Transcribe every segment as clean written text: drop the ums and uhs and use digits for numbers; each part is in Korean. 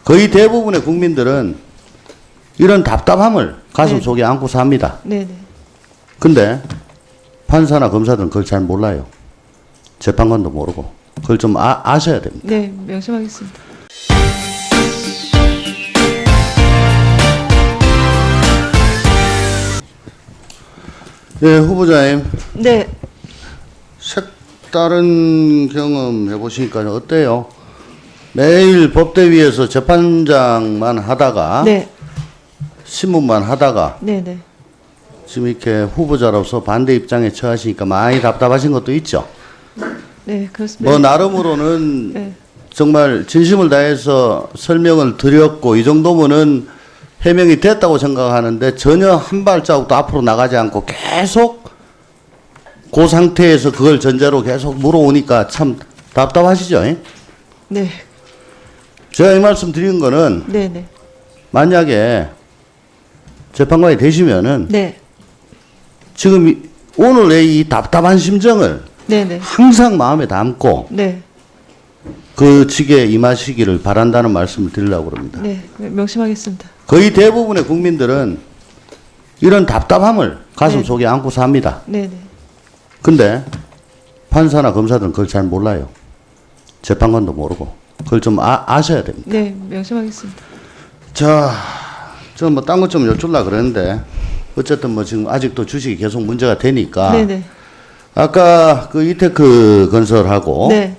거의 대부분의 국민들은 이런 답답함을 가슴속에 안고 삽니다. 네네. 근데 판사나 검사들은 그걸 잘 몰라요. 재판관도 모르고. 그걸 좀 아셔야 됩니다. 네, 명심하겠습니다. 예, 후보자님. 네. 색다른 경험 해보시니까 어때요? 매일 법대위에서 재판장만 하다가 네. 신문만 하다가 네네. 지금 이렇게 후보자로서 반대 입장에 처하시니까 많이 답답하신 것도 있죠. 네, 그렇습니다. 뭐 나름으로는 네. 정말 진심을 다해서 설명을 드렸고 이 정도면은 해명이 됐다고 생각하는데 전혀 한 발자국도 앞으로 나가지 않고 계속 그 상태에서 그걸 전제로 계속 물어오니까 참 답답하시죠? 예? 네. 제가 이 말씀 드린 거는 네네. 만약에 재판관이 되시면은 네. 지금 오늘의 이 답답한 심정을 네네. 항상 마음에 담고 네. 그 직에 임하시기를 바란다는 말씀을 드리려고 그럽니다. 네. 명심하겠습니다. 거의 대부분의 국민들은 이런 답답함을 가슴속에 안고 삽니다. 네네. 근데 판사나 검사들은 그걸 잘 몰라요. 재판관도 모르고. 그걸 좀 아셔야 됩니다. 네, 명심하겠습니다. 자, 저는 뭐 딴 것 좀 여쭈려고 그랬는데 어쨌든 뭐 지금 아직도 주식이 계속 문제가 되니까 네네. 아까 그 이테크 건설하고 네.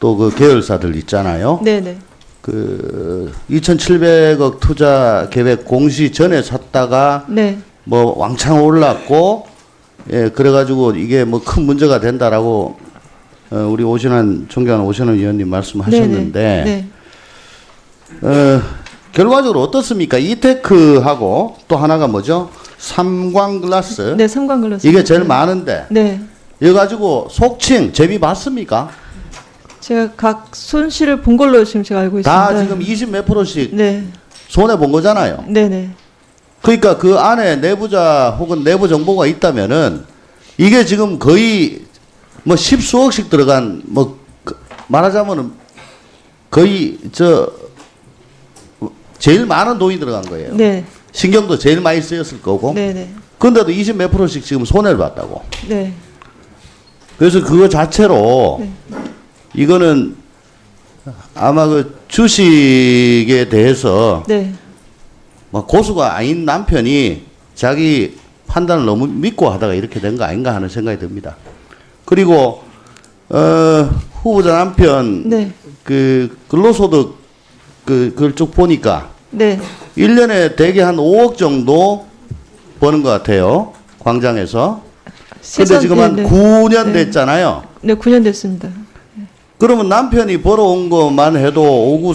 또 그 계열사들 있잖아요. 네네. 그 2,700억 투자 계획 공시 전에 샀다가 네. 뭐 왕창 올랐고 예 그래가지고 이게 뭐 큰 문제가 된다라고 우리 오신환 존경하는 오신환 의원님 말씀하셨는데 네. 결과적으로 어떻습니까? 이테크하고 또 하나가 뭐죠? 삼광글라스. 네, 삼광글라스. 이게 제일 많은데 네. 이거 가지고 속칭 제비 봤습니까? 제가 각 손실을 본 걸로 지금 제가 알고 있습니다. 다 지금 20 몇 프로씩 네. 손해 본 거잖아요. 네네. 그러니까 그 안에 내부자 혹은 내부 정보가 있다면은 이게 지금 거의 뭐 십수억씩 들어간 뭐 말하자면은 거의 저 제일 많은 돈이 들어간 거예요. 네. 신경도 제일 많이 쓰였을 거고. 네네. 근데도 20 몇 프로씩 지금 손해를 봤다고. 네. 그래서 그거 자체로 네. 이거는 아마 그 주식에 대해서 네. 뭐 고수가 아닌 남편이 자기 판단을 너무 믿고 하다가 이렇게 된 거 아닌가 하는 생각이 듭니다. 그리고 후보자 남편 네. 그 근로소득 그걸 쭉 보니까 네. 1년에 대개 한 5억 정도 버는 것 같아요. 광장에서. 근데 지금 한 9년 됐잖아요. 네, 9년 됐습니다. 그러면 남편이 벌어온 것만 해도 5, 9,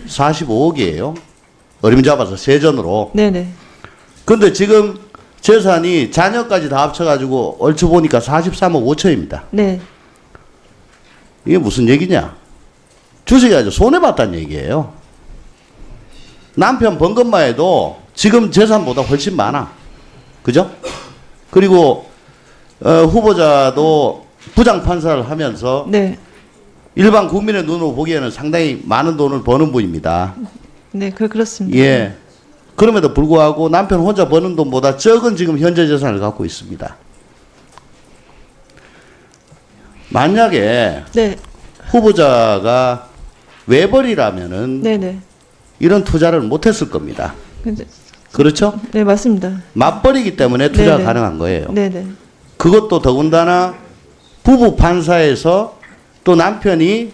45억이에요. 어림잡아서 세전으로. 네네. 근데 지금 재산이 자녀까지 다 합쳐가지고 얼추 보니까 43억 5천입니다. 네. 이게 무슨 얘기냐? 주식이 아주 손해봤다는 얘기예요. 남편 번 것만 해도 지금 재산보다 훨씬 많아. 그죠? 그리고 후보자도 부장판사를 하면서 네. 일반 국민의 눈으로 보기에는 상당히 많은 돈을 버는 분입니다. 네, 그렇습니다. 예. 그럼에도 불구하고 남편 혼자 버는 돈보다 적은 지금 현재 재산을 갖고 있습니다. 만약에 네. 후보자가 외벌이라면은 네네. 이런 투자를 못했을 겁니다. 근데, 그렇죠? 네, 맞습니다. 맞벌이기 때문에 투자가 네네. 가능한 거예요. 네네. 그것도 더군다나 부부 판사에서 또 남편이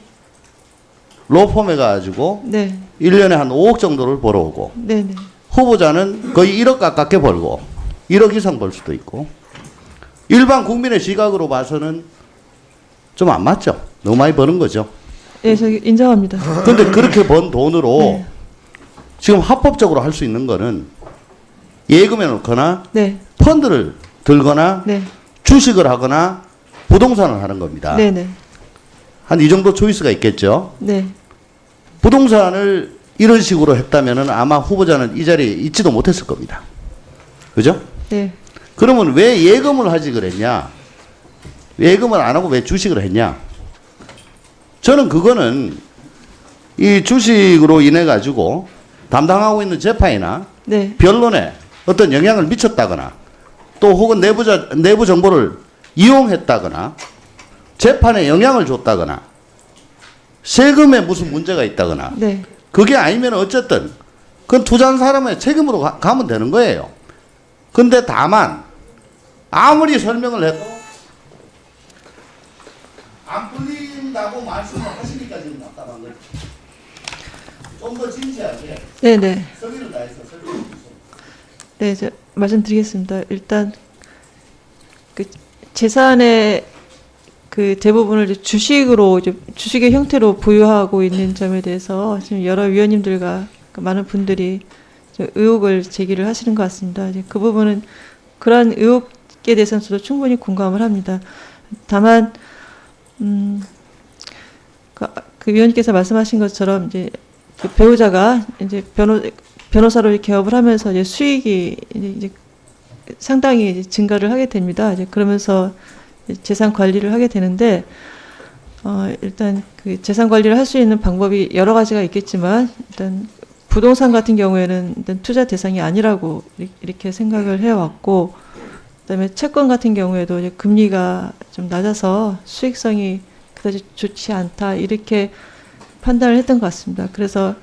로펌해 가지고 네. 1년에 한 5억 정도를 벌어오고 네네. 후보자는 거의 1억 가깝게 벌고 1억 이상 벌 수도 있고 일반 국민의 시각으로 봐서는 좀 안 맞죠? 너무 많이 버는 거죠. 네, 저 인정합니다. 근데 그렇게 번 돈으로 네. 지금 합법적으로 할 수 있는 거는 예금에 넣거나 네. 펀드를 들거나 네. 주식을 하거나 부동산을 하는 겁니다. 네네. 한 이 정도 초이스가 있겠죠. 네. 부동산을 이런 식으로 했다면은 아마 후보자는 이 자리에 있지도 못했을 겁니다. 그죠? 네. 그러면 왜 예금을 하지 그랬냐? 예금을 안 하고 왜 주식을 했냐? 저는 그거는 이 주식으로 인해 가지고 담당하고 있는 재판이나 네. 변론에 어떤 영향을 미쳤다거나 또 혹은 내부 정보를 이용했다거나 재판에 영향을 줬다거나 세금에 무슨 문제가 있다거나 네. 그게 아니면 어쨌든 그건 투자한 사람의 책임으로 가면 되는 거예요. 근데 다만 아무리 설명을 해도 안 풀린다고 말씀을 하시니까 지금 답답한 거죠. 좀 더 진지하게 네네. 성의를 다해서 설명해 주세요. 네, 이제 말씀드리겠습니다. 일단 그 재산의 그 대부분을 이제 주식으로 이제 주식의 형태로 보유하고 있는 점에 대해서 지금 여러 위원님들과 그 많은 분들이 이제 의혹을 제기를 하시는 것 같습니다. 이제 그 부분은 그러한 의혹에 대해서는 저도 충분히 공감을 합니다. 다만 그 위원님께서 말씀하신 것처럼 이제 그 배우자가 이제 변호사로 개업을 하면서 이제 수익이 이제 상당히 이제 증가를 하게 됩니다. 이제 그러면서 재산 관리를 하게 되는데, 일단 그 재산 관리를 할 수 있는 방법이 여러 가지가 있겠지만, 일단 부동산 같은 경우에는 일단 투자 대상이 아니라고 이렇게 생각을 해왔고, 그다음에 채권 같은 경우에도 이제 금리가 좀 낮아서 수익성이 그다지 좋지 않다 이렇게 판단을 했던 것 같습니다. 그래서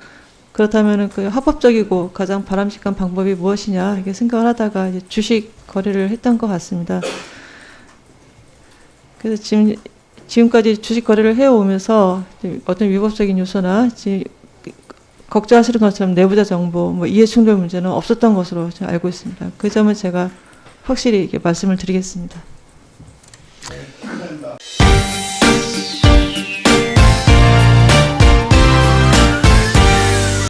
그렇다면은 그 합법적이고 가장 바람직한 방법이 무엇이냐 이렇게 생각을 하다가 이제 주식 거래를 했던 것 같습니다. 그래서 지금까지 주식 거래를 해오면서 어떤 위법적인 요소나 지금 걱정하시는 것처럼 내부자 정보, 뭐 이해충돌 문제는 없었던 것으로 알고 있습니다. 그 점은 제가 확실히 이렇게 말씀을 드리겠습니다.